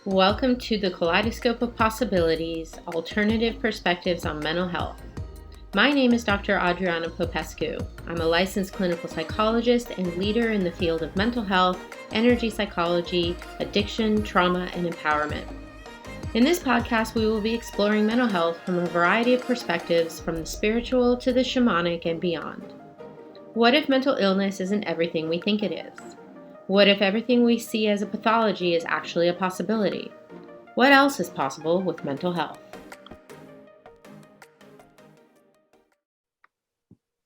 Welcome to the Kaleidoscope of Possibilities, Alternative Perspectives on Mental Health. My name is Dr. Adriana Popescu. I'm a licensed clinical psychologist and leader in the field of mental health, energy psychology, addiction, trauma, and empowerment. In this podcast, we will be exploring mental health from a variety of perspectives, from the spiritual to the shamanic and beyond. What if mental illness isn't everything we think it is? What if everything we see as a pathology is actually a possibility? What else is possible with mental health?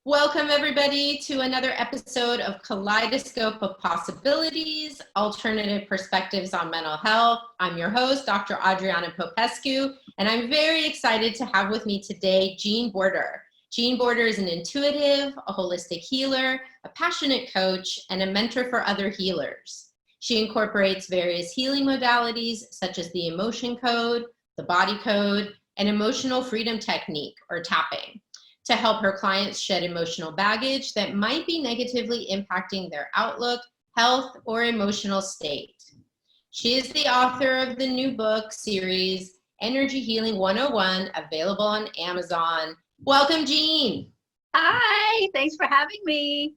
Welcome, everybody, to another episode of Kaleidoscope of Possibilities, Alternative Perspectives on Mental Health. I'm your host, Dr. Adriana Popescu, and I'm very excited to have with me today Jean Border. Jean Border is an intuitive, a holistic healer, a passionate coach, and a mentor for other healers. She incorporates various healing modalities such as the emotion code, the body code, and emotional freedom technique, or tapping, to help her clients shed emotional baggage that might be negatively impacting their outlook, health, or emotional state. She is the author of the new book series, Energy Healing 101, available on Amazon. Welcome, Jean. Hi, thanks for having me.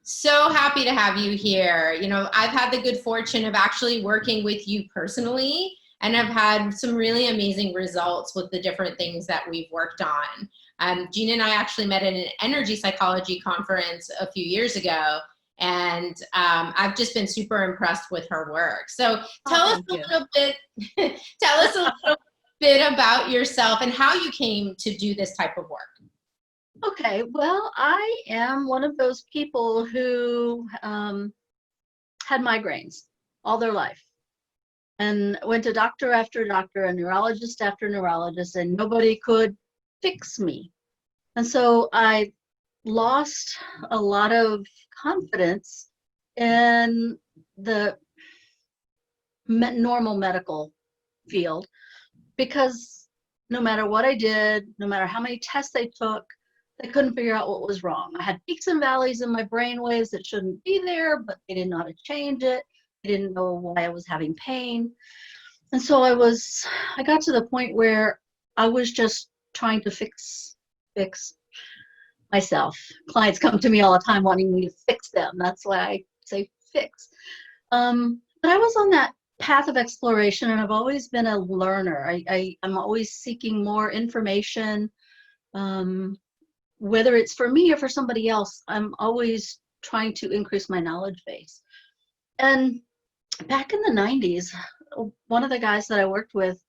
So happy to have you here. You know, I've had the good fortune of actually working with you personally, and I've had some really amazing results with the different things that we've worked on. Jean and I actually met at an energy psychology conference a few years ago, and I've just been super impressed with her work. So tell us a little bit about yourself and how you came to do this type of work. Okay, well, I am one of those people who had migraines all their life and went to doctor after doctor and neurologist after neurologist, and nobody could fix me. And so I lost a lot of confidence in the normal medical field, because no matter what I did, no matter how many tests they took, they couldn't figure out what was wrong. I had peaks and valleys in my brain waves that shouldn't be there, but they didn't know how to change it. They didn't know why I was having pain. And so I got to the point where I was just trying to fix myself. Clients come to me all the time wanting me to fix them. That's why I say fix. But I was on that path of exploration, and I've always been a learner. I'm always seeking more information, whether it's for me or for somebody else. I'm always trying to increase my knowledge base. And back in the 90s, one of the guys that I worked with,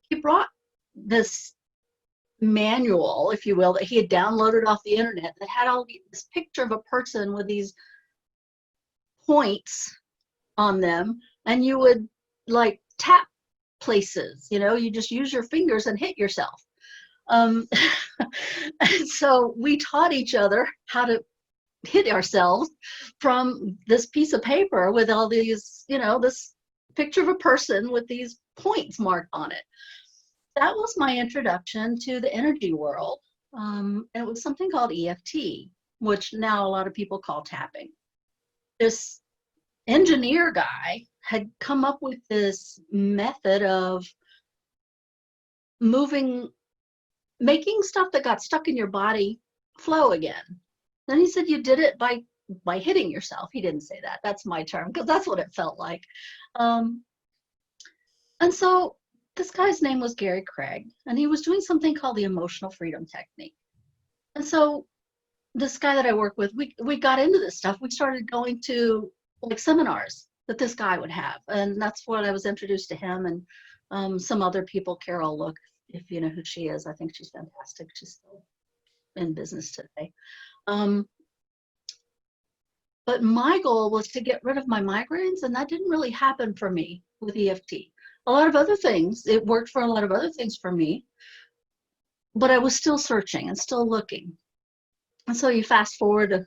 he brought this manual, if you will, that he had downloaded off the internet that had this picture of a person with these points on them, and you would like tap places, you just use your fingers and hit yourself. And so we taught each other how to hit ourselves from this piece of paper with all these, this picture of a person with these points marked on it. That was my introduction to the energy world. And it was something called EFT, which now a lot of people call tapping. This engineer guy had come up with this method of making stuff that got stuck in your body flow again. Then he said you did it by hitting yourself. He didn't say that. That's my term, because that's what it felt like. And so this guy's name was Gary Craig, and he was doing something called the emotional freedom technique. And so this guy that I work with, we got into this stuff. We started going to like seminars that this guy would have, and that's when I was introduced to him and some other people. Carol Look, if you know who she is, I think she's fantastic. She's still in business today. But my goal was to get rid of my migraines, and that didn't really happen for me with EFT. A lot of other things, it worked for a lot of other things for me, but I was still searching and still looking. And so you fast forward a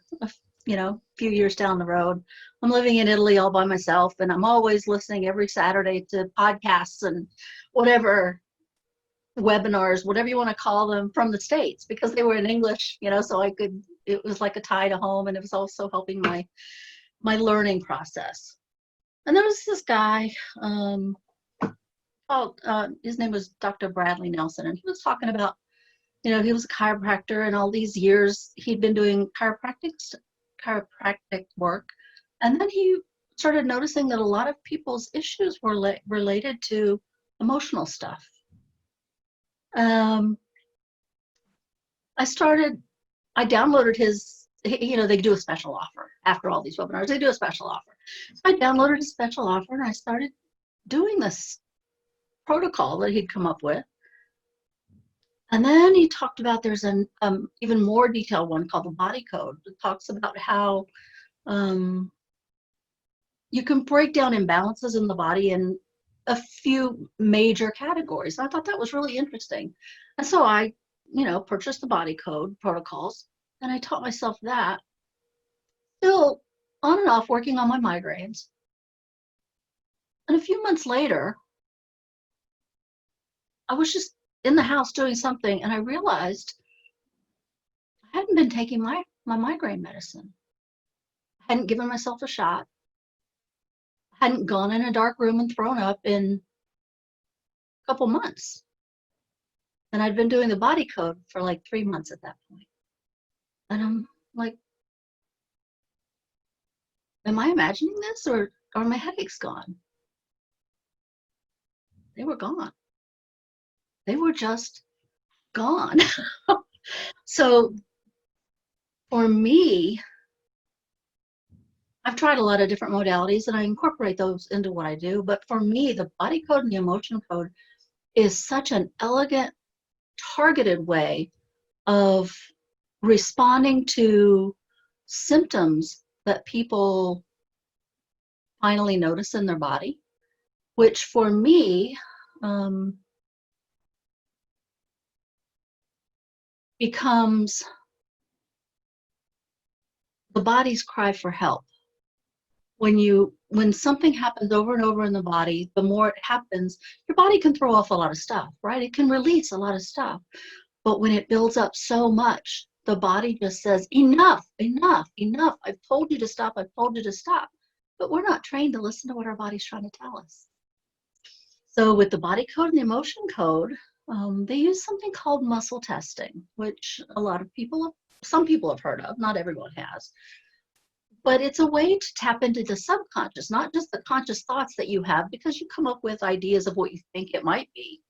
few years down the road, I'm living in Italy all by myself, and I'm always listening every Saturday to podcasts and whatever, webinars, whatever you want to call them, from the States, because they were in English, so it was like a tie to home, and it was also helping my learning process. And there was this guy called, his name was Dr. Bradley Nelson, and he was talking about, he was a chiropractor, and all these years he'd been doing chiropractic work. And then he started noticing that a lot of people's issues were related to emotional stuff. I downloaded his, they do a special offer after all these webinars. They do a special offer. So I downloaded a special offer, and I started doing this protocol that he'd come up with. And then he talked about there's an even more detailed one called the body code. It talks about how you can break down imbalances in the body in a few major categories. And I thought that was really interesting. And so I, purchased the body code protocols, and I taught myself that. Still on and off working on my migraines. And a few months later, I was just in the house doing something, and I realized I hadn't been taking my migraine medicine. I hadn't given myself a shot. I hadn't gone in a dark room and thrown up in a couple months. And I'd been doing the body code for like 3 months at that point. And I'm like, am I imagining this, or are my headaches gone? They were gone. They were just gone. So for me, I've tried a lot of different modalities, and I incorporate those into what I do. But for me, the body code and the emotion code is such an elegant, targeted way of responding to symptoms that people finally notice in their body, which for me becomes the body's cry for help. When something happens over and over in the body, the more it happens, your body can throw off a lot of stuff, right? It can release a lot of stuff. But when it builds up so much, the body just says, enough, enough, enough. I've told you to stop. I've told you to stop. But we're not trained to listen to what our body's trying to tell us. So with the body code and the emotion code, they use something called muscle testing, which some people have heard of. Not everyone has. But it's a way to tap into the subconscious, not just the conscious thoughts that you have, because you come up with ideas of what you think it might be.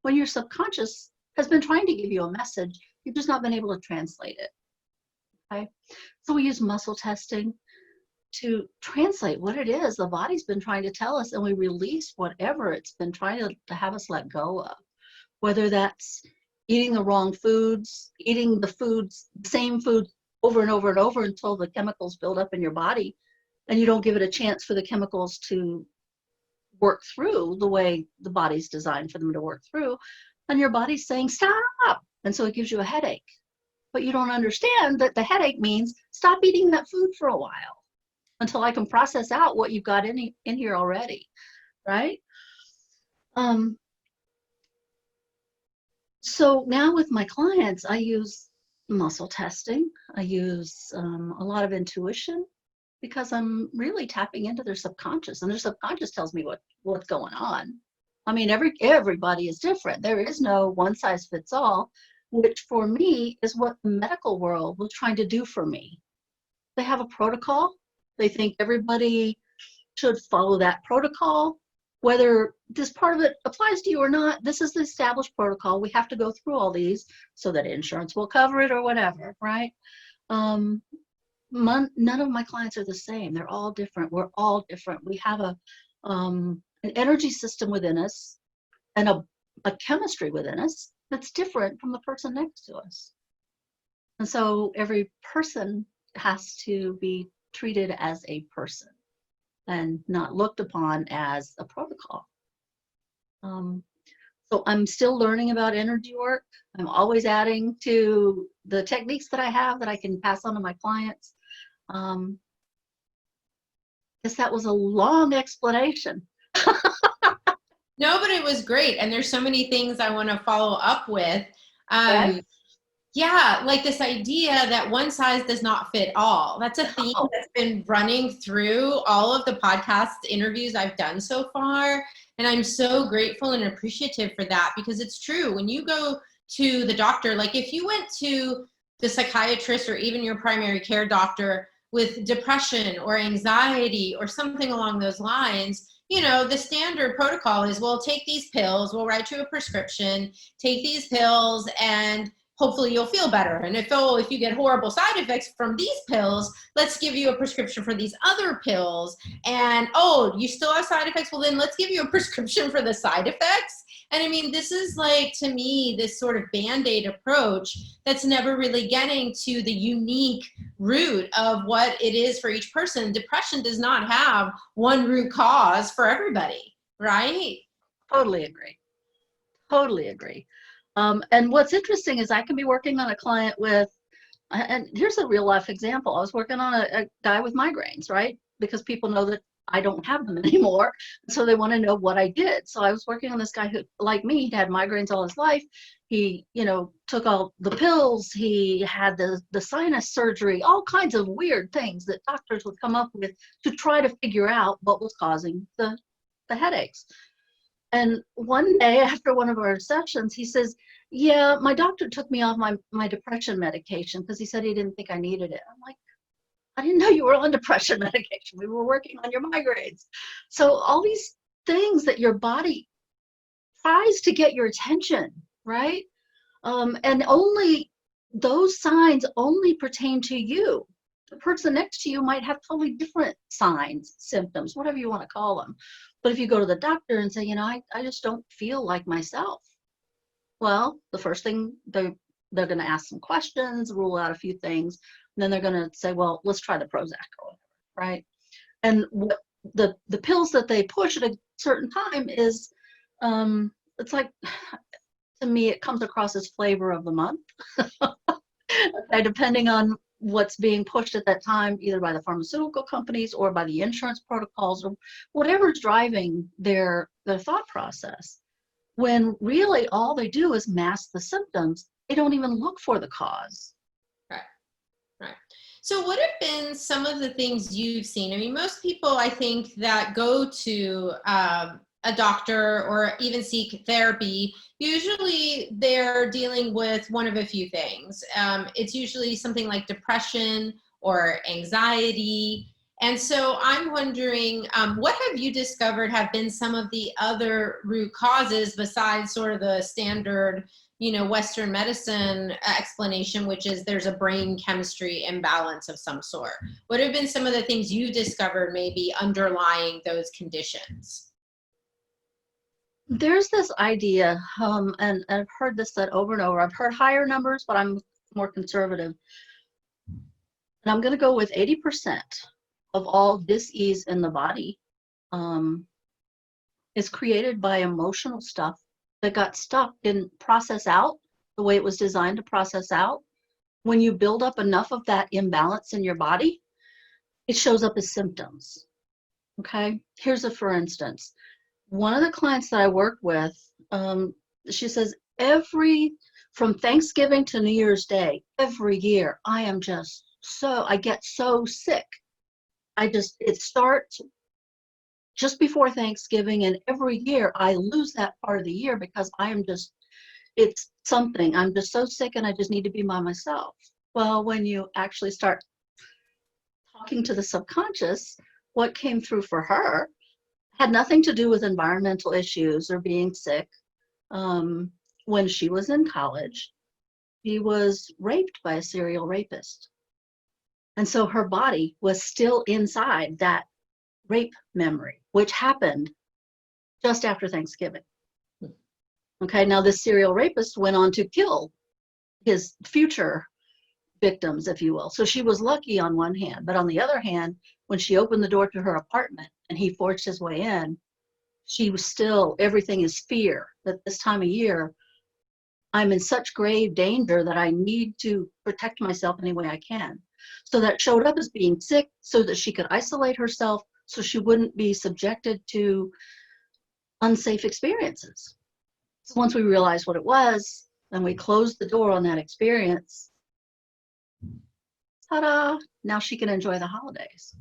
When your subconscious has been trying to give you a message, you've just not been able to translate it. Okay? So we use muscle testing to translate what it is the body's been trying to tell us, and we release whatever it's been trying to have us let go of. Whether that's eating the wrong foods, eating the same food over and over and over until the chemicals build up in your body, and you don't give it a chance for the chemicals to work through the way the body's designed for them to work through, and your body's saying stop, and so it gives you a headache. But you don't understand that the headache means stop eating that food for a while until I can process out what you've got in here already, right? So now with my clients, I use muscle testing. I use a lot of intuition, because I'm really tapping into their subconscious, and their subconscious tells me what's going on. I mean, everybody is different. There is no one size fits all, which for me is what the medical world was trying to do for me. They have a protocol. They think everybody should follow that protocol. Whether this part of it applies to you or not, this is the established protocol. We have to go through all these so that insurance will cover it or whatever, right? None of my clients are the same. They're all different. We're all different. We have an energy system within us and a chemistry within us that's different from the person next to us. And so every person has to be treated as a person and not looked upon as a protocol. So I'm still learning about energy work. I'm always adding to the techniques that I have that I can pass on to my clients. Guess that was a long explanation. No, but it was great. And there's so many things I want to follow up with. Okay. Yeah, like this idea that one size does not fit all. That's a theme Oh, that's been running through all of the podcast interviews I've done so far. And I'm so grateful and appreciative for that, because it's true. When you go to the doctor, like if you went to the psychiatrist or even your primary care doctor with depression or anxiety or something along those lines, you know, the standard protocol is, well, take these pills, we'll write you a prescription, take these pills, and hopefully you'll feel better. And if you get horrible side effects from these pills, let's give you a prescription for these other pills. And oh, you still have side effects? Well, then let's give you a prescription for the side effects. And I mean, this is like, to me, this sort of Band-Aid approach that's never really getting to the unique root of what it is for each person. Depression does not have one root cause for everybody, right? totally agree. Totally agree. And what's interesting is I can be working on a client with, and here's a real life example. I was working on a guy with migraines, right? Because people know that I don't have them anymore. So they want to know what I did. So I was working on this guy who, like me, he'd had migraines all his life. He, took all the pills. He had the sinus surgery, all kinds of weird things that doctors would come up with to try to figure out what was causing the headaches. And one day after one of our sessions, he says, yeah, my doctor took me off my depression medication because he said he didn't think I needed it. I'm like, I didn't know you were on depression medication. We were working on your migraines. So all these things that your body tries to get your attention, right? And only those signs only pertain to you. The person next to you might have totally different signs, symptoms, whatever you want to call them. But if you go to the doctor and say, I just don't feel like myself. Well, the first thing they're going to ask some questions, rule out a few things, and then they're going to say, well, let's try the Prozac or whatever, right? And what the pills that they push at a certain time is, it's like, to me, it comes across as flavor of the month, okay, depending on what's being pushed at that time, either by the pharmaceutical companies or by the insurance protocols or whatever's driving their thought process. When really all they do is mask the symptoms. They don't even look for the cause. Right. So what have been some of the things you've seen? I mean, most people, I think, that go to a doctor or even seek therapy, usually they're dealing with one of a few things. It's usually something like depression or anxiety. And so I'm wondering, what have you discovered have been some of the other root causes besides sort of the standard, Western medicine explanation, which is there's a brain chemistry imbalance of some sort? What have been some of the things you've discovered maybe underlying those conditions? There's this idea, and I've heard this said over and over. I've heard higher numbers, but I'm more conservative. And I'm going to go with 80% of all dis-ease in the body is created by emotional stuff that got stuck, didn't process out the way it was designed to process out. When you build up enough of that imbalance in your body, it shows up as symptoms. Okay, here's a for instance. One of the clients that I work with, she says, from Thanksgiving to New Year's Day, every year, I get so sick. It starts just before Thanksgiving, and every year I lose that part of the year because it's something. I'm just so sick and I just need to be by myself. Well, when you actually start talking to the subconscious, what came through for her had nothing to do with environmental issues or being sick. When she was in college, she was raped by a serial rapist. And so her body was still inside that rape memory, which happened just after Thanksgiving. Okay, now this serial rapist went on to kill his future victims, if you will. So she was lucky on one hand, but on the other hand, when she opened the door to her apartment and he forged his way in, she was still, everything is fear that this time of year, I'm in such grave danger that I need to protect myself any way I can. So that showed up as being sick so that she could isolate herself so she wouldn't be subjected to unsafe experiences. So once we realized what it was, and we close the door on that experience, ta-da, now she can enjoy the holidays.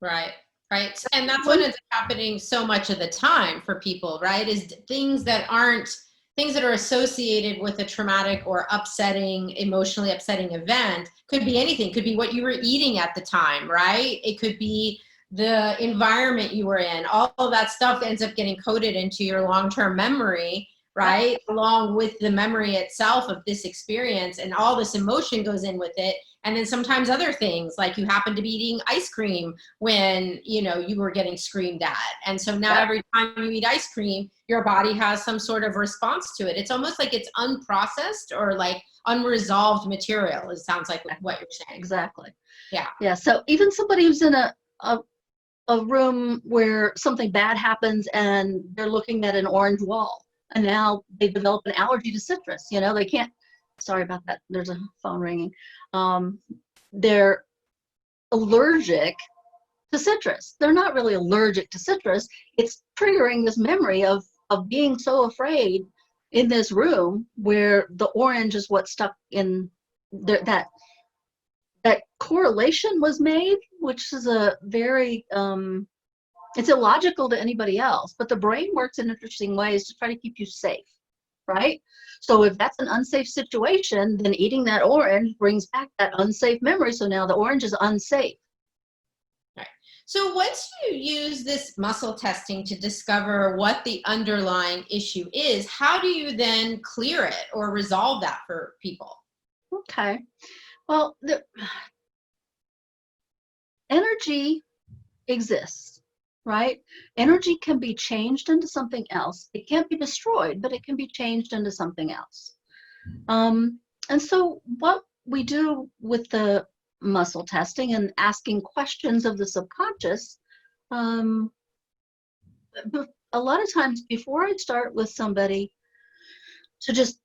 Right. Right. And that's what ends up happening so much of the time for people, right? Is things that are associated with a traumatic or upsetting, emotionally upsetting event. Could be anything. Could be what you were eating at the time, right? It could be the environment you were in. All of that stuff ends up getting coded into your long-term memory, right? Along with the memory itself of this experience, and all this emotion goes in with it. And then sometimes other things, like you happen to be eating ice cream when, you were getting screamed at. And so now every time you eat ice cream, your body has some sort of response to it. It's almost like it's unprocessed or like unresolved material. It sounds like what you're saying. Exactly. Yeah. Yeah. So even somebody who's in a room where something bad happens and they're looking at an orange wall, and now they develop an allergy to citrus, they can't, sorry about that, there's a phone ringing. They're allergic to citrus. They're not really allergic to citrus. It's triggering this memory of being so afraid in this room where the orange is what stuck in that correlation was made, which is a very, it's illogical to anybody else, but the brain works in interesting ways to try to keep you safe, right? So if that's an unsafe situation, then eating that orange brings back that unsafe memory. So now the orange is unsafe. Right. So once you use this muscle testing to discover what the underlying issue is, how do you then clear it or resolve that for people? Okay. Well, the energy exists, right? Energy can be changed into something else. It can't be destroyed, but it can be changed into something else. And so what we do with the muscle testing and asking questions of the subconscious, a lot of times before I start with somebody to just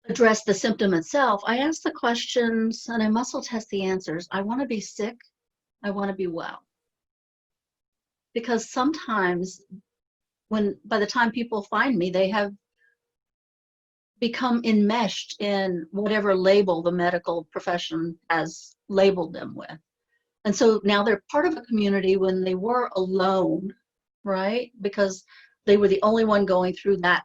address the symptom itself, I ask the questions and I muscle test the answers. I want to be sick. I want to be well. Because sometimes by the time people find me, they have become enmeshed in whatever label the medical profession has labeled them with. And so now they're part of a community when they were alone, right? Because they were the only one going through that,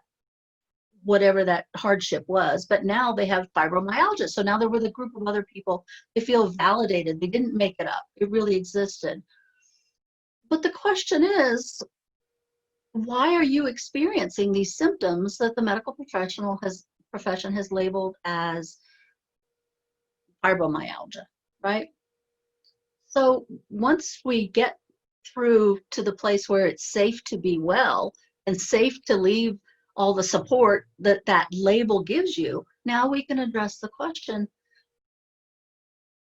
whatever that hardship was. But now they have fibromyalgia. So now they're with a group of other people. They feel validated. They didn't make it up. It really existed. But the question is, why are you experiencing these symptoms that the medical profession has labeled as fibromyalgia, right? So once we get through to the place where it's safe to be well and safe to leave all the support that label gives you, now we can address the question,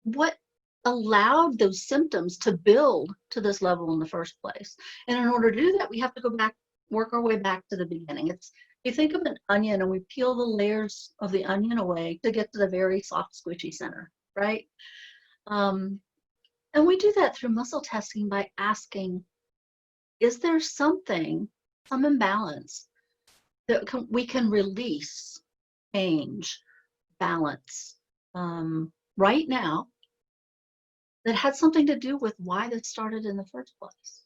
what allowed those symptoms to build to this level in the first place? And in order to do that, we have to go back, work our way back to the beginning. You think of an onion and we peel the layers of the onion away to get to the very soft, squishy center, right? And we do that through muscle testing by asking, is there some imbalance that we can release, change, balance right now that had something to do with why this started in the first place?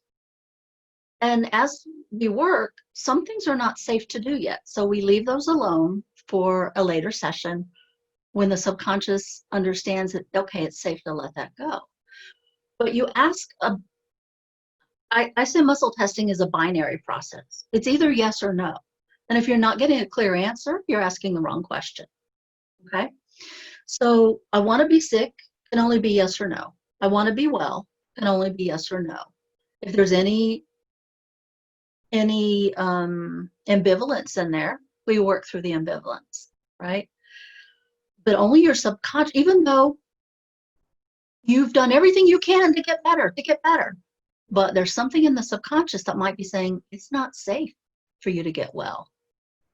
And as we work, some things are not safe to do yet. So we leave those alone for a later session when the subconscious understands that, okay, it's safe to let that go. But you ask, I say muscle testing is a binary process. It's either yes or no. And if you're not getting a clear answer, you're asking the wrong question. Okay? So I want to be sick can only be yes or no. I want to be well can only be yes or no. If there's any ambivalence in there, we work through the ambivalence, right? But only your subconscious, even though you've done everything you can to get better, but there's something in the subconscious that might be saying it's not safe for you to get well.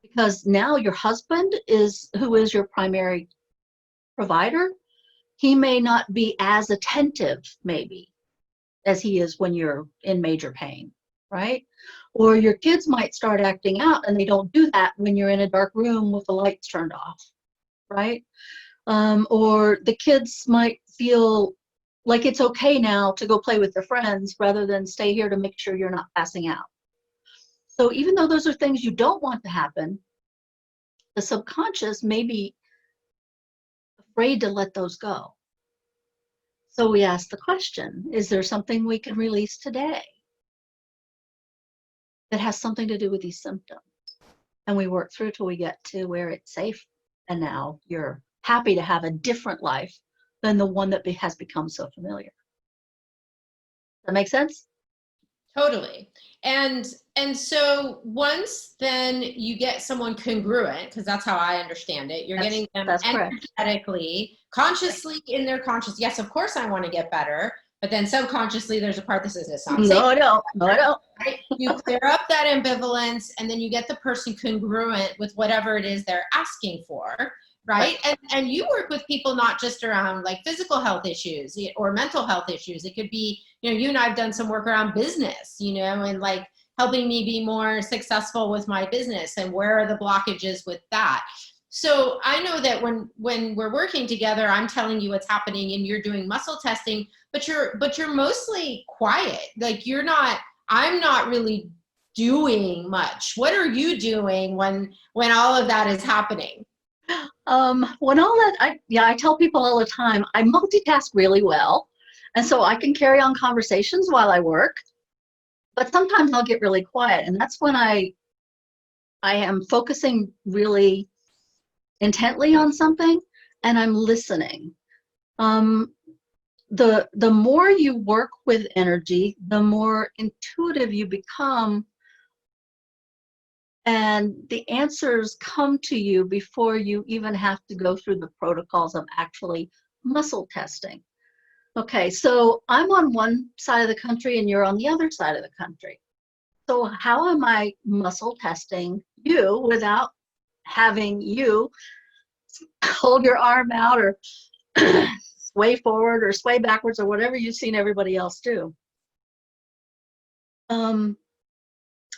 Because now your husband who is your primary provider, he may not be as attentive maybe as he is when you're in major pain, right? Or your kids might start acting out, and they don't do that when you're in a dark room with the lights turned off, right? Or the kids might feel like it's okay now to go play with their friends rather than stay here to make sure you're not passing out. So even though those are things you don't want to happen, the subconscious may be afraid to let those go. So we ask the question, is there something we can release today that has something to do with these symptoms? And we work through till we get to where it's safe. And now you're happy to have a different life than the one that has become so familiar. That make sense? Totally. And so once then you get someone congruent, because that's how I understand it, you're getting them energetically, consciously in their conscious. Yes, of course I want to get better, but then subconsciously there's a part that says it's not safe. No, I don't. Right? You clear up that ambivalence, and then you get the person congruent with whatever it is they're asking for. Right. And you work with people not just around like physical health issues or mental health issues. It could be, you and I've done some work around business, and like helping me be more successful with my business, and where are the blockages with that. So I know that when we're working together, I'm telling you what's happening and you're doing muscle testing, but you're mostly quiet. Like I'm not really doing much. What are you doing when all of that is happening? When all that, I tell people all the time, I multitask really well. And so I can carry on conversations while I work, but sometimes I'll get really quiet. And that's when I am focusing really intently on something and I'm listening. The more you work with energy, the more intuitive you become, and the answers come to you before you even have to go through the protocols of actually muscle testing. Okay, so I'm on one side of the country and you're on the other side of the country. So how am I muscle testing you without having you hold your arm out or sway forward or sway backwards or whatever you've seen everybody else do?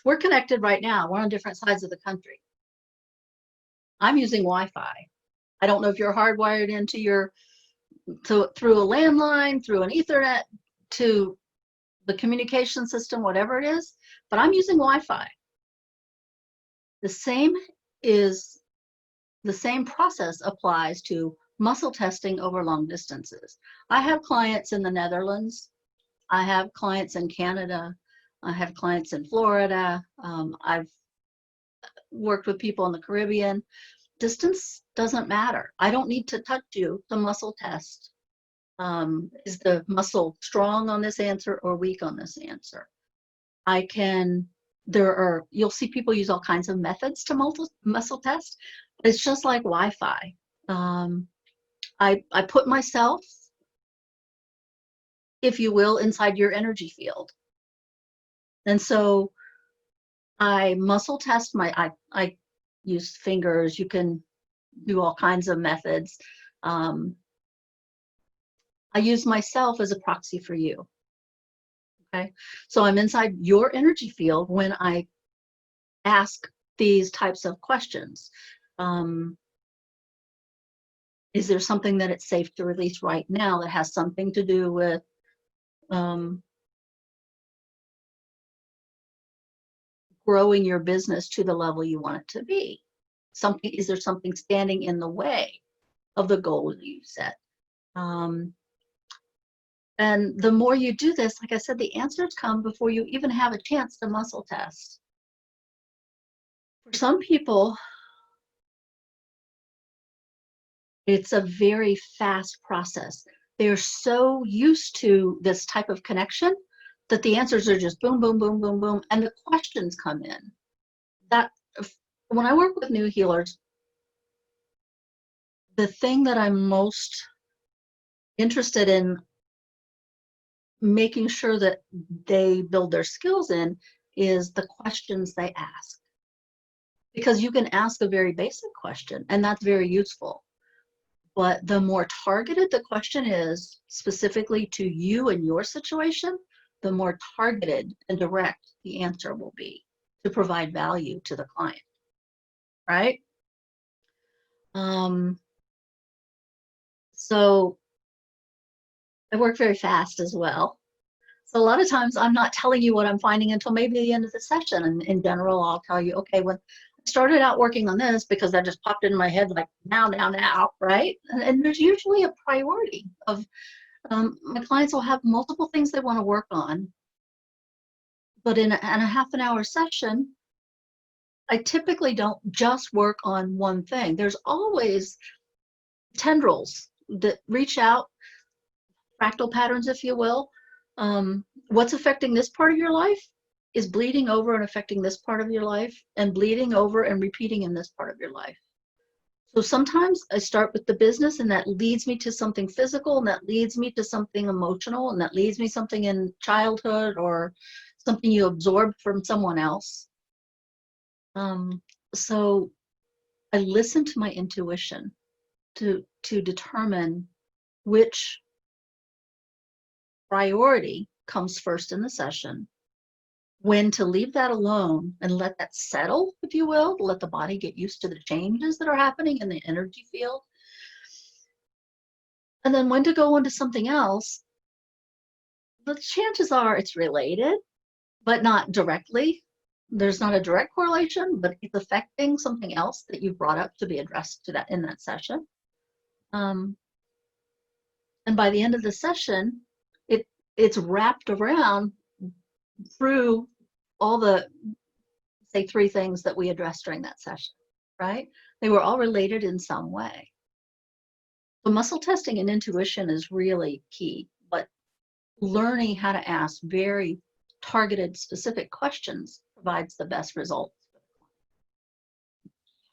We're connected right now. We're on different sides of the country. I'm using Wi-Fi. I don't know if you're hardwired into through a landline, through an Ethernet, to the communication system, whatever it is, but I'm using Wi-Fi. The same process applies to muscle testing over long distances. I have clients in the Netherlands. I have clients in Canada. I have clients in Florida. I've worked with people in the Caribbean. Distance doesn't matter. I don't need to touch you to muscle test. Is the muscle strong on this answer or weak on this answer? You'll see people use all kinds of methods to muscle test. It's just like Wi-Fi. I put myself, if you will, inside your energy field. And so I muscle test I use fingers. You can do all kinds of methods. I use myself as a proxy for you. Okay, so I'm inside your energy field when I ask these types of questions. Is there something that it's safe to release right now that has something to do with growing your business to the level you want it to be? Is there something standing in the way of the goal you set? And the more you do this, like I said, the answers come before you even have a chance to muscle test. For some people, it's a very fast process. They're so used to this type of connection that the answers are just boom, boom, boom, boom, boom, and the questions come in. That when I work with new healers, the thing that I'm most interested in making sure that they build their skills in is the questions they ask. Because you can ask a very basic question, and that's very useful. But the more targeted the question is, specifically to you and your situation, the more targeted and direct the answer will be to provide value to the client, right? So I work very fast as well. So a lot of times I'm not telling you what I'm finding until maybe the end of the session. And in general, I'll tell you, okay, when I started out working on this because that just popped in my head like now, right? And there's usually a priority of my clients will have multiple things they want to work on. But in a half an hour session, I typically don't just work on one thing. There's always tendrils that reach out, fractal patterns, if you will. What's affecting this part of your life is bleeding over and affecting this part of your life, and bleeding over and repeating in this part of your life. So sometimes I start with the business, and that leads me to something physical, and that leads me to something emotional, and that leads me something in childhood or something you absorbed from someone else. So I listen to my intuition to determine which priority comes first in the session, when to leave that alone and let that settle, if you will, to let the body get used to the changes that are happening in the energy field, and then when to go into something else. The chances are it's related, but not directly. There's not a direct correlation, but it's affecting something else that you've brought up to be addressed to that in that session. And by the end of the session, it's wrapped around through all the, say, 3 things that we addressed during that session, right? They were all related in some way. So muscle testing and intuition is really key, but learning how to ask very targeted, specific questions provides the best results.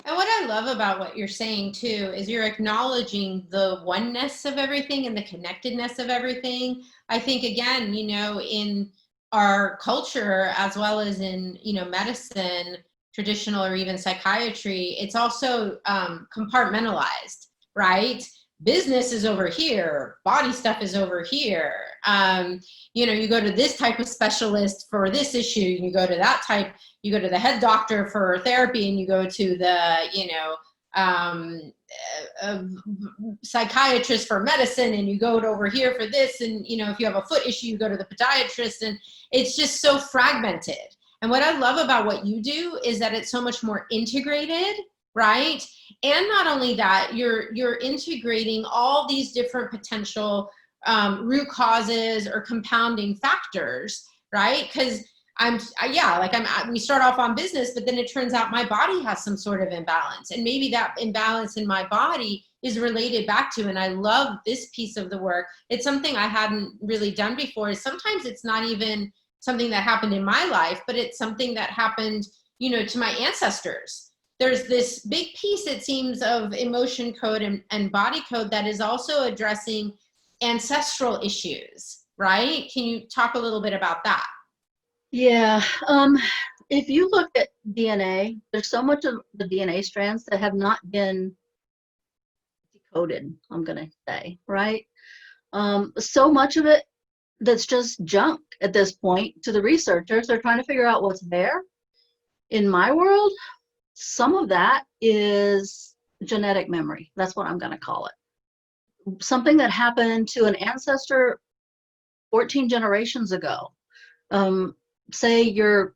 And what I love about what you're saying too is you're acknowledging the oneness of everything and the connectedness of everything. I think, again, in our culture, as well as in, medicine, traditional or even psychiatry, it's also compartmentalized, right? Business is over here, body stuff is over here. You go to this type of specialist for this issue, you go to that type, you go to the head doctor for therapy, and you go to the, psychiatrist for medicine, and you go over here for this. And, if you have a foot issue, you go to the podiatrist, and it's just so fragmented. And what I love about what you do is that it's so much more integrated, right? And not only that, you're integrating all these different potential root causes or compounding factors, right? Because we start off on business, but then it turns out my body has some sort of imbalance, and maybe that imbalance in my body is related back to, and I love this piece of the work. It's something I hadn't really done before. Is sometimes it's not even something that happened in my life, but it's something that happened, to my ancestors. There's this big piece, it seems, of emotion code and body code that is also addressing ancestral issues, right? Can you talk a little bit about that? Yeah. If you look at DNA, there's so much of the DNA strands that have not been decoded, I'm going to say, right? So much of it that's just junk at this point to the researchers. They're trying to figure out what's there. In my world, some of that is genetic memory. That's what I'm going to call it. Something that happened to an ancestor 14 generations ago. Say your,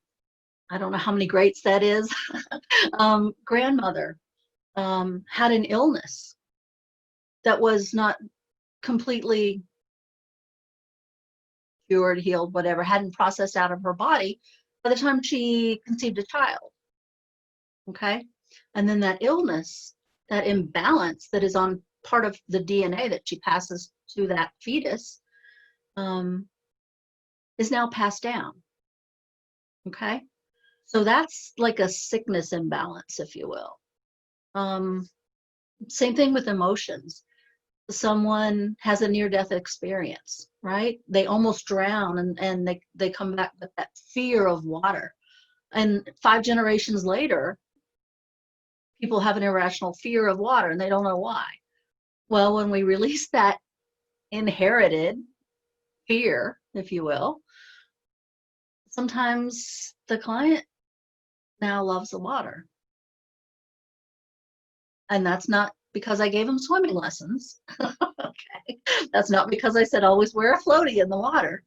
I don't know how many greats that is, grandmother had an illness that was not completely cured, healed, whatever, hadn't processed out of her body by the time she conceived a child. Okay. And then that illness, that imbalance that is on part of the DNA that she passes to that fetus, is now passed down. Okay. So that's like a sickness imbalance, if you will. Same thing with emotions. Someone has a near-death experience, right? They almost drown, and they come back with that fear of water. And 5 generations later, people have an irrational fear of water, and they don't know why. Well, when we release that inherited fear, if you will, sometimes the client now loves the water. And that's not because I gave them swimming lessons. Okay. That's not because I said always wear a floaty in the water.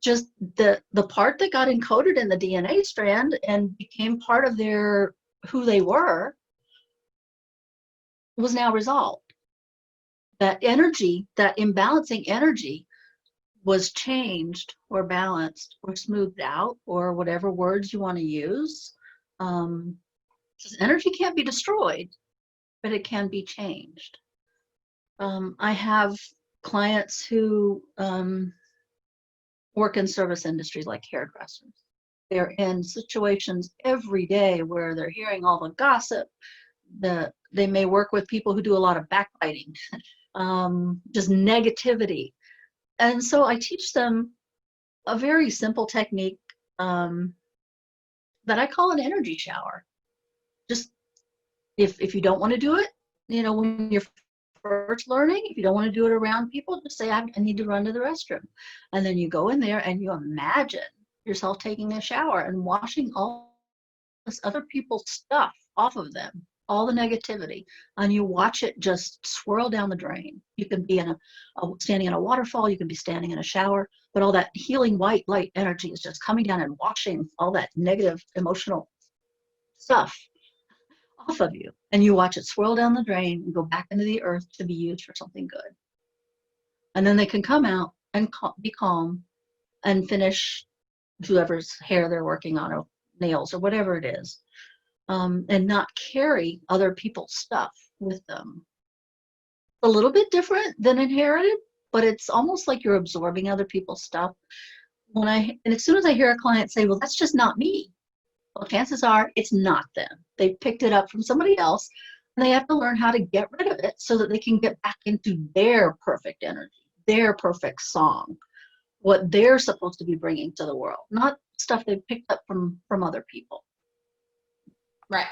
Just the part that got encoded in the DNA strand and became part of their who they were was now resolved. That energy, that imbalancing energy was changed or balanced or smoothed out, or whatever words you want to use. Energy can't be destroyed, but it can be changed. I have clients who work in service industries like hairdressers. They're in situations every day where they're hearing all the gossip. They may work with people who do a lot of backbiting, just negativity. And so I teach them a very simple technique that I call an energy shower. Just if you don't want to do it, when you're first learning, if you don't want to do it around people, just say, I need to run to the restroom. And then you go in there and you imagine yourself taking a shower and washing all this other people's stuff off of them, all the negativity, and you watch it just swirl down the drain. You can be standing in a waterfall, you can be standing in a shower, but all that healing white light energy is just coming down and washing all that negative emotional stuff off of you, and you watch it swirl down the drain and go back into the earth to be used for something good. And then they can come out and be calm and finish whoever's hair they're working on, or nails, or whatever it is, and not carry other people's stuff with them. A little bit different than inherited, but it's almost like you're absorbing other people's stuff. And as soon as I hear a client say, well, that's just not me, well, chances are it's not them. They picked it up from somebody else, and they have to learn how to get rid of it so that they can get back into their perfect energy, their perfect song, what they're supposed to be bringing to the world, not stuff they picked up from other people. Right.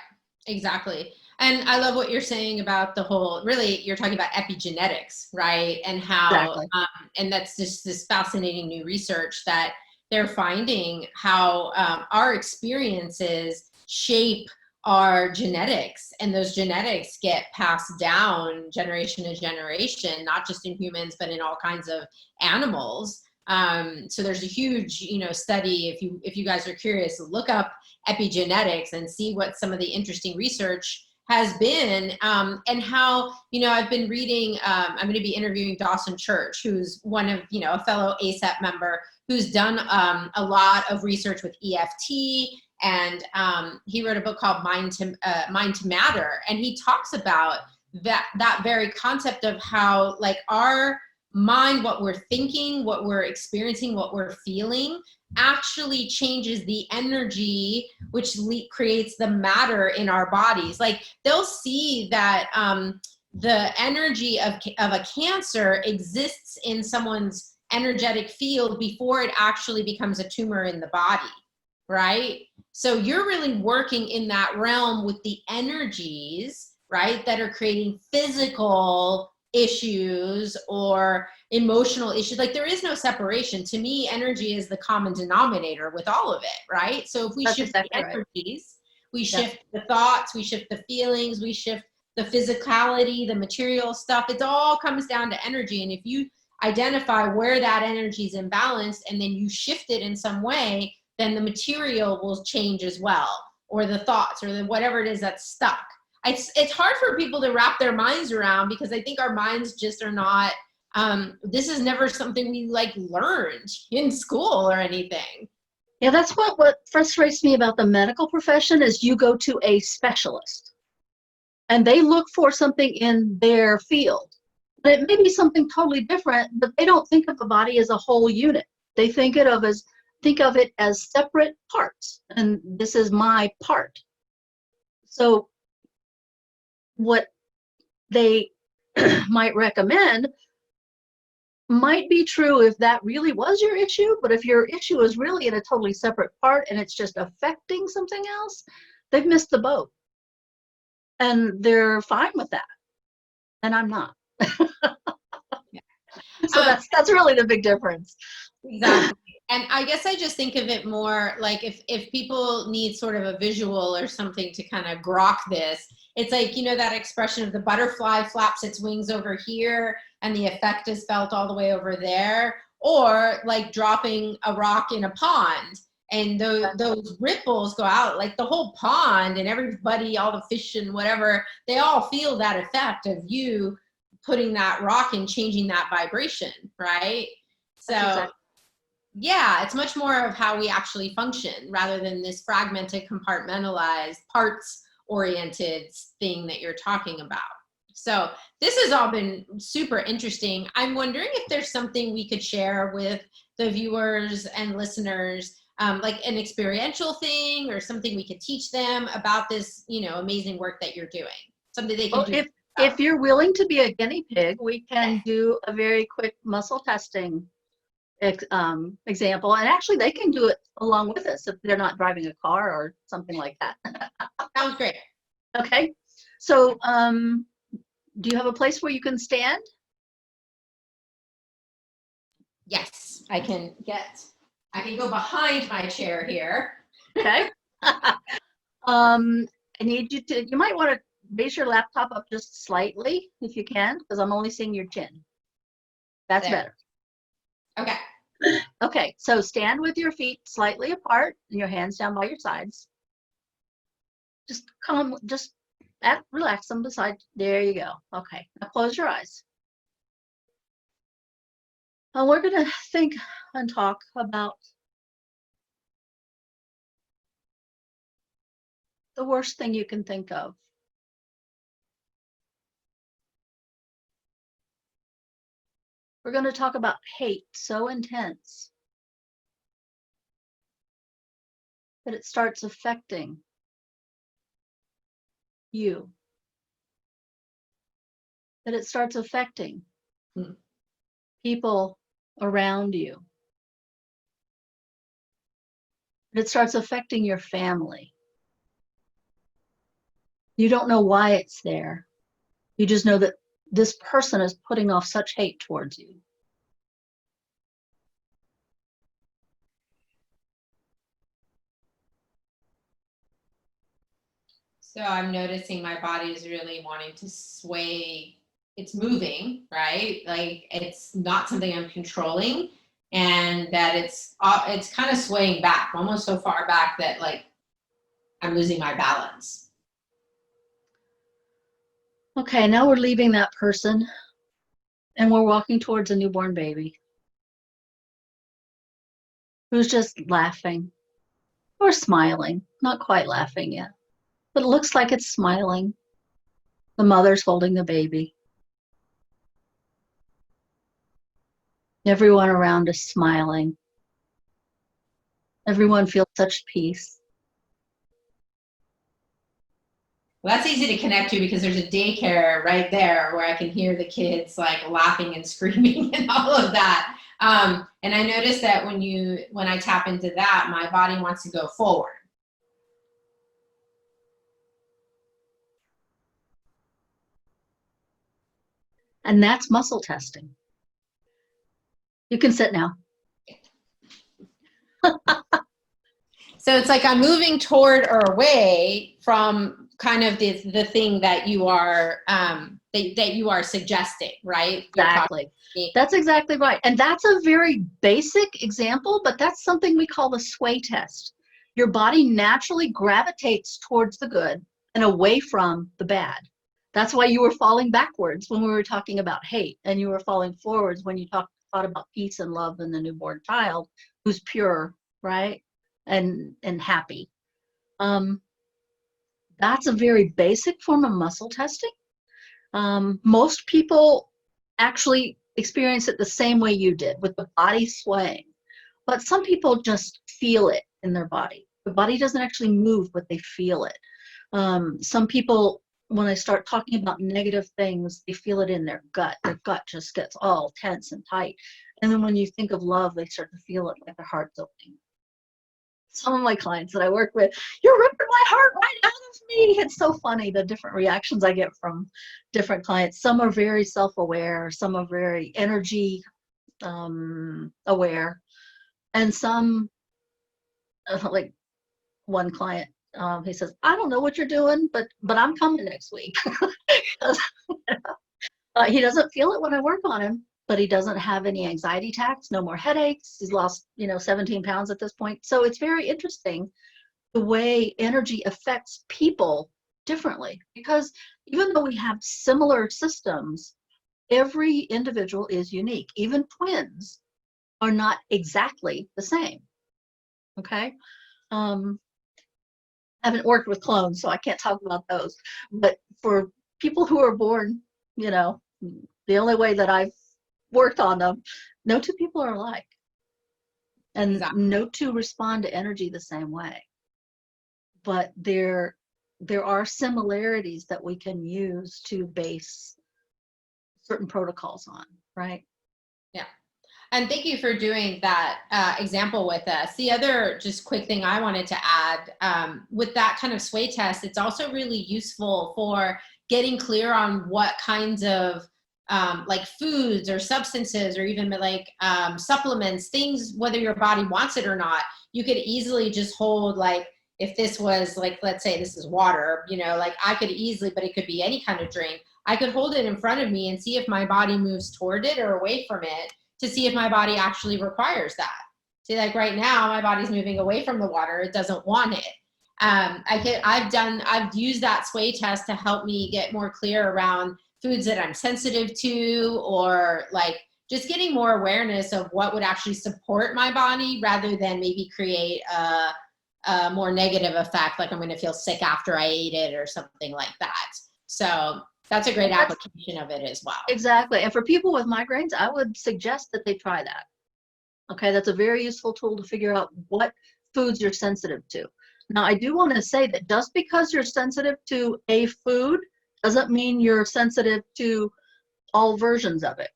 Exactly. And I love what you're saying about the whole, really, you're talking about epigenetics, right? And how, Exactly. And that's just this fascinating new research that they're finding how our experiences shape our genetics, and those genetics get passed down generation to generation, not just in humans, but in all kinds of animals. So there's a huge, study. If you guys are curious, look up epigenetics and see what some of the interesting research has been, and how, I've been reading, I'm going to be interviewing Dawson Church, who's one of, a fellow ASAP member who's done a lot of research with EFT, and he wrote a book called Mind to Matter, and he talks about that very concept of how, like, our mind, what we're thinking, what we're experiencing, what we're feeling, actually changes the energy, which creates the matter in our bodies. Like, they'll see that the energy of a cancer exists in someone's energetic field before it actually becomes a tumor in the body, right? So you're really working in that realm with the energies, right, that are creating physical issues or emotional issues. Like, there is no separation. To me, energy is the common denominator with all of it, right? So if we That's shift exactly the right. energies, we shift the thoughts, we shift the feelings, we shift the physicality, the material stuff, it all comes down to energy. And if you identify where that energy is imbalanced and then you shift it in some way, then the material will change as well, or the thoughts, or whatever it is that's stuck. It's hard for people to wrap their minds around, because I think our minds just are not, this is never something we learned in school or anything. Yeah, that's what frustrates me about the medical profession is you go to a specialist and they look for something in their field. But it may be something totally different, but they don't think of the body as a whole unit. They think of it as separate parts, and this is my part. So what they might recommend might be true if that really was your issue, but if your issue is really in a totally separate part and it's just affecting something else, they've missed the boat. And they're fine with that. And I'm not. Yeah. So that's really the big difference. Exactly. And I guess I just think of it more like if people need sort of a visual or something to kind of grok this, it's like, you know, that expression of the butterfly flaps its wings over here and the effect is felt all the way over there, or like dropping a rock in a pond and those ripples go out, like the whole pond and everybody, all the fish and whatever, they all feel that effect of you putting that rock and changing that vibration, right? So Exactly. yeah, it's much more of how we actually function rather than this fragmented, compartmentalized, parts oriented thing that you're talking about. So this has all been super interesting. I'm wondering if there's something we could share with the viewers and listeners, like an experiential thing or something we could teach them about this, you know, amazing work that you're doing. Something they can Well, do. if you're willing to be a guinea pig, we can do a very quick muscle testing example. And actually, they can do it along with us if they're not driving a car or something like that. Sounds great. Okay. So do you have a place where you can stand? Yes, I can go behind my chair here. Okay. I need you might want to raise your laptop up just slightly if you can, because I'm only seeing your chin. That's There. better. Okay. Okay, so stand with your feet slightly apart and your hands down by your sides. Just relax them beside. There you go. Okay, now close your eyes. And we're going to think and talk about the worst thing you can think of. We're going to talk about hate so intense that it starts affecting you, that it starts affecting people around you, that it starts affecting your family. You don't know why it's there. You just know that this person is putting off such hate towards you. So I'm noticing my body is really wanting to sway. It's moving, right? Like it's not something I'm controlling, and that it's kind of swaying back, almost so far back that like I'm losing my balance. Okay, now we're leaving that person and we're walking towards a newborn baby who's just laughing or smiling, not quite laughing yet, but it looks like it's smiling. The mother's holding the baby. Everyone around is smiling. Everyone feels such peace. Well, that's easy to connect to because there's a daycare right there where I can hear the kids like laughing and screaming and all of that. And I noticed that when I tap into that, my body wants to go forward. And that's muscle testing. You can sit now. So it's like I'm moving toward or away from kind of the thing that you are that you are suggesting, right? Exactly. That's exactly right. And that's a very basic example, but that's something we call the sway test. Your body naturally gravitates towards the good and away from the bad. That's why you were falling backwards when we were talking about hate, and you were falling forwards when you thought about peace and love in the newborn child who's pure, right? And happy. That's a very basic form of muscle testing. Most people actually experience it the same way you did, with the body swaying. But some people just feel it in their body. The body doesn't actually move, but they feel it. Some people, when I start talking about negative things, they feel it in their gut. Their gut just gets all tense and tight. And then when you think of love, they start to feel it like their heart's opening. Some of my clients that I work with, you're ripping my heart right out of me. It's so funny, the different reactions I get from different clients. Some are very self-aware. Some are very energy aware. And some, like one client, he says, I don't know what you're doing, but I'm coming next week. He doesn't feel it when I work on him, but he doesn't have any anxiety attacks, no more headaches. He's lost, 17 pounds at this point. So it's very interesting the way energy affects people differently, because even though we have similar systems, every individual is unique. Even twins are not exactly the same. Okay. I haven't worked with clones, so I can't talk about those. But for people who are born, the only way that I've worked on them, no two people are alike. And Exactly. no two respond to energy the same way. But there are similarities that we can use to base certain protocols on, right? Yeah. And thank you for doing that example with us. The other just quick thing I wanted to add, with that kind of sway test, it's also really useful for getting clear on what kinds of like foods or substances or even like supplements, things, whether your body wants it or not. You could easily just hold, like, if this was like, let's say this is water, like I could easily, but it could be any kind of drink. I could hold it in front of me and see if my body moves toward it or away from it, to see if my body actually requires that. See, like right now, my body's moving away from the water. It doesn't want it. I've used that sway test to help me get more clear around foods that I'm sensitive to, or like just getting more awareness of what would actually support my body rather than maybe create a more negative effect, like I'm going to feel sick after I ate it or something like that. So that's a great application of it as well. Exactly. And for people with migraines, I would suggest that they try that. Okay, that's a very useful tool to figure out what foods you're sensitive to. Now, I do want to say that just because you're sensitive to a food doesn't mean you're sensitive to all versions of it.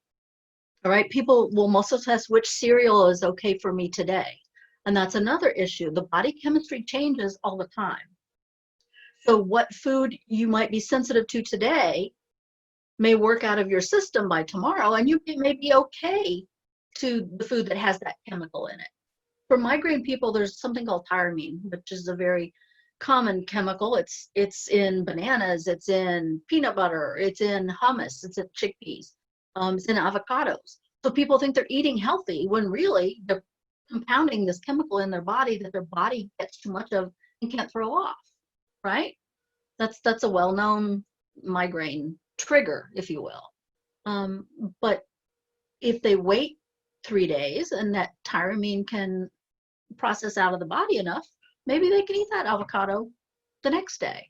All right, people will muscle test which cereal is okay for me today. And that's another issue. The body chemistry changes all the time. So what food you might be sensitive to today may work out of your system by tomorrow, and you may be okay to the food that has that chemical in it. For migraine people, there's something called tyramine, which is a very common chemical. It's in bananas, it's in peanut butter, it's in hummus, it's in chickpeas, it's in avocados. So people think they're eating healthy when really they're compounding this chemical in their body that their body gets too much of and can't throw off, right? That's a well-known migraine trigger, if you will. But if they wait 3 days and that tyramine can process out of the body enough, maybe they can eat that avocado the next day.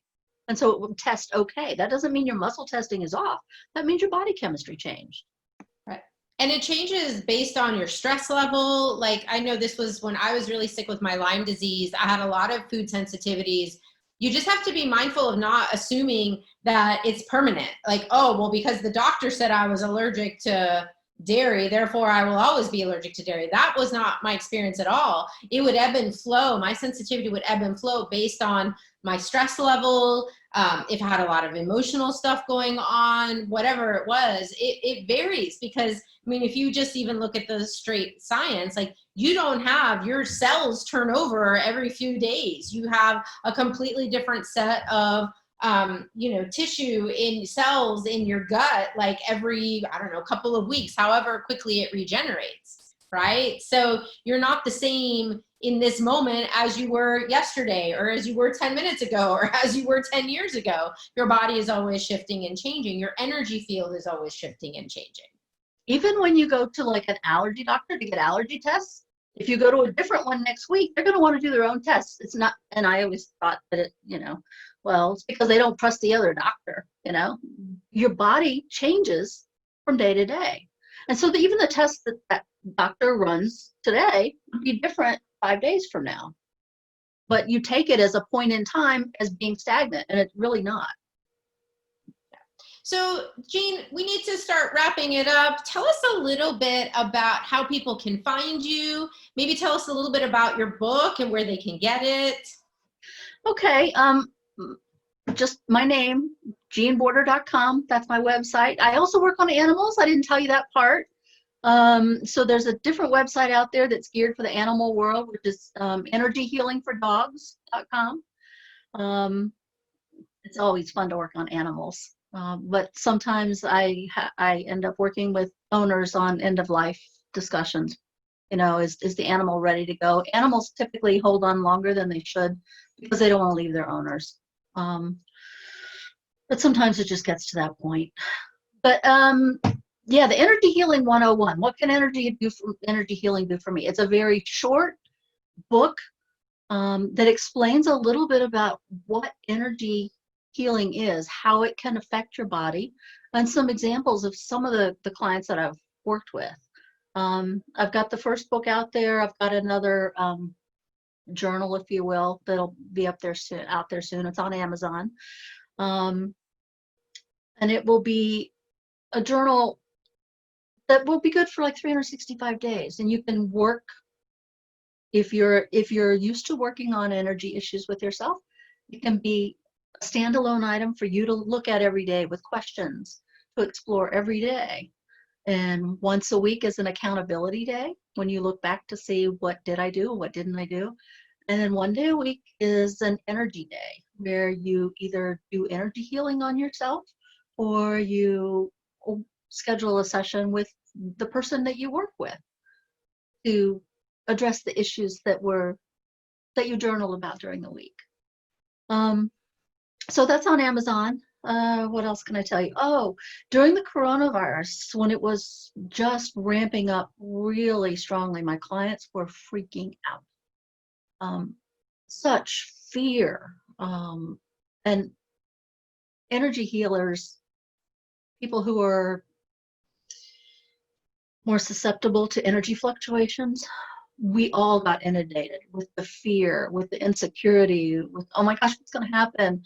And so it will test okay. That doesn't mean your muscle testing is off. That means your body chemistry changed. Right. And it changes based on your stress level. Like, I know this was when I was really sick with my Lyme disease. I had a lot of food sensitivities. You just have to be mindful of not assuming that it's permanent. Like, oh, well, because the doctor said I was allergic to dairy, therefore I will always be allergic to dairy. That was not my experience at all. It would ebb and flow. My sensitivity would ebb and flow based on my stress level. If I had a lot of emotional stuff going on, whatever it was, it varies. Because, I mean, if you just even look at the straight science, like, you don't have your cells turn over every few days. You have a completely different set of tissue in cells in your gut, like every, I don't know, couple of weeks, however quickly it regenerates, right? So you're not the same in this moment as you were yesterday, or as you were 10 minutes ago, or as you were 10 years ago. Your body is always shifting and changing. Your energy field is always shifting and changing. Even when you go to like an allergy doctor to get allergy tests, if you go to a different one next week, they're going to want to do their own tests. It's not, and I always thought that it's because they don't trust the other doctor. Your body changes from day to day. And so even the test that doctor runs today would be different 5 days from now. But you take it as a point in time as being stagnant, and it's really not. So, Jean, we need to start wrapping it up. Tell us a little bit about how people can find you. Maybe tell us a little bit about your book and where they can get it. Okay. Just my name, jeanborder.com. That's my website. I also work on animals. I didn't tell you that part. So there's a different website out there that's geared for the animal world, which is energyhealingfordogs.com. It's always fun to work on animals, but sometimes I end up working with owners on end of life discussions. You know, is the animal ready to go? Animals typically hold on longer than they should because they don't want to leave their owners. But sometimes it just gets to that point. But yeah, the Energy Healing 101. What can energy healing do for me? It's a very short book that explains a little bit about what energy healing is, how it can affect your body, and some examples of some of the clients that I've worked with. I've got the first book out there. I've got another journal, if you will, that'll be up there soon. It's on Amazon, and it will be a journal that will be good for like 365 days, and you can work if you're used to working on energy issues with yourself. It can be a standalone item for you to look at every day with questions to explore every day. And once a week is an accountability day when you look back to see what did I do, what didn't I do. And then one day a week is an energy day where you either do energy healing on yourself or you schedule a session with the person that you work with to address the issues that you journal about during the week. So that's on Amazon. What else can I tell you? Oh, during the coronavirus, when it was just ramping up really strongly, my clients were freaking out. Such fear. And energy healers, people who are more susceptible to energy fluctuations, we all got inundated with the fear, with the insecurity, with, oh my gosh, what's going to happen?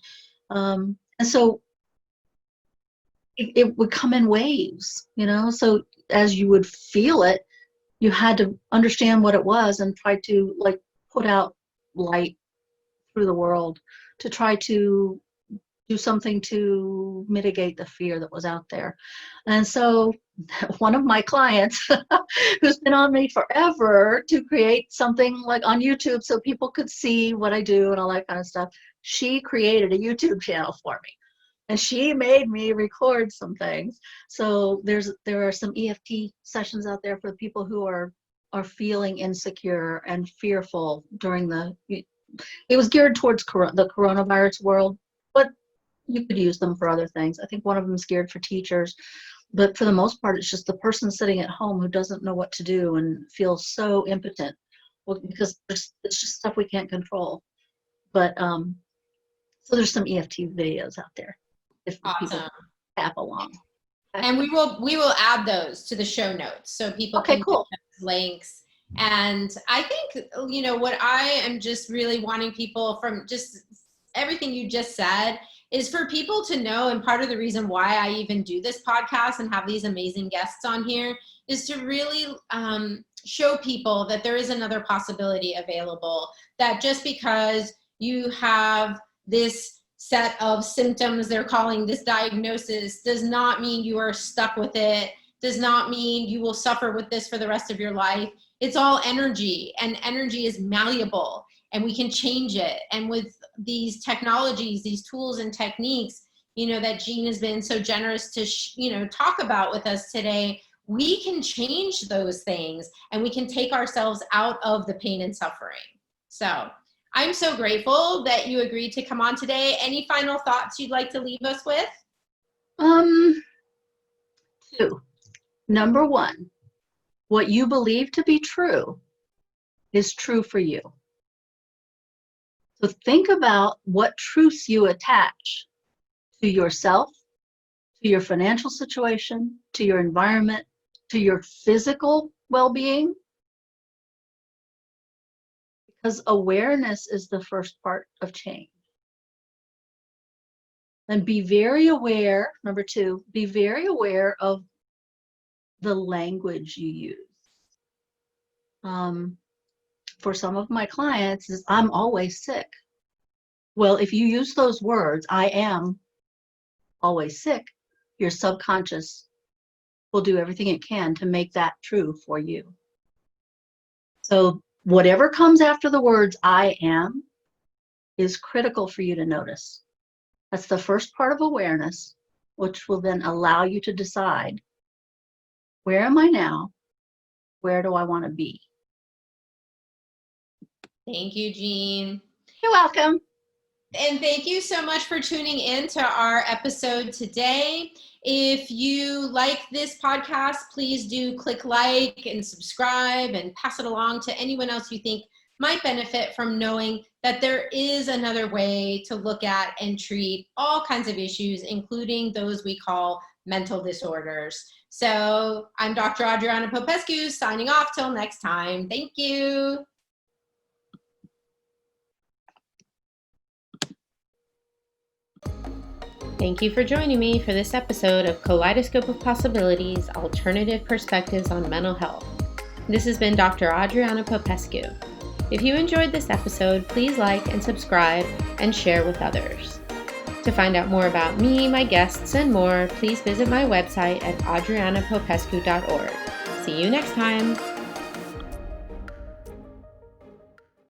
And so it would come in waves, you know? So as you would feel it, you had to understand what it was and try to like put out light through the world to try to do something to mitigate the fear that was out there. And so one of my clients who's been on me forever to create something like on YouTube so people could see what I do and all that kind of stuff, she created a YouTube channel for me. And she made me record some things. So there are some EFT sessions out there for people who are feeling insecure and fearful during it was geared towards the coronavirus world, but you could use them for other things. I think one of them is geared for teachers, but for the most part, it's just the person sitting at home who doesn't know what to do and feels so impotent. Well, because it's just stuff we can't control. But so there's some EFT videos out there if people tap along. And we will add those to the show notes so people can cool. get those links. And I think, you know, what I am just really wanting people from just everything you just said is for people to know, and part of the reason why I even do this podcast and have these amazing guests on here is to really show people that there is another possibility available, that just because you have this set of symptoms, they're calling this diagnosis, does not mean you are stuck with it, does not mean you will suffer with this for the rest of your life. It's all energy, and energy is malleable, and we can change it. And with these technologies, these tools and techniques, you know, that Jean has been so generous to, you know, talk about with us today, we can change those things and we can take ourselves out of the pain and suffering. So I'm so grateful that you agreed to come on today. Any final thoughts you'd like to leave us with? 2. Number 1, what you believe to be true is true for you. So think about what truths you attach to yourself, to your financial situation, to your environment, to your physical well-being. Because awareness is the first part of change. And be very aware, number 2, be very aware of the language you use. For some of my clients, is I'm always sick. Well, if you use those words, I am always sick, your subconscious will do everything it can to make that true for you. So whatever comes after the words I am is critical for you to notice. That's the first part of awareness, which will then allow you to decide, where am I now? Where do I want to be? Thank you, Jean. You're welcome. And thank you so much for tuning in to our episode today. If you like this podcast, please do click like and subscribe and pass it along to anyone else you think might benefit from knowing that there is another way to look at and treat all kinds of issues, including those we call mental disorders. So I'm Dr. Adriana Popescu signing off till next time. Thank you. Thank you for joining me for this episode of Kaleidoscope of Possibilities, Alternative Perspectives on Mental Health. This has been Dr. Adriana Popescu. If you enjoyed this episode, please like and subscribe and share with others. To find out more about me, my guests, and more, please visit my website at adrianapopescu.org. See you next time.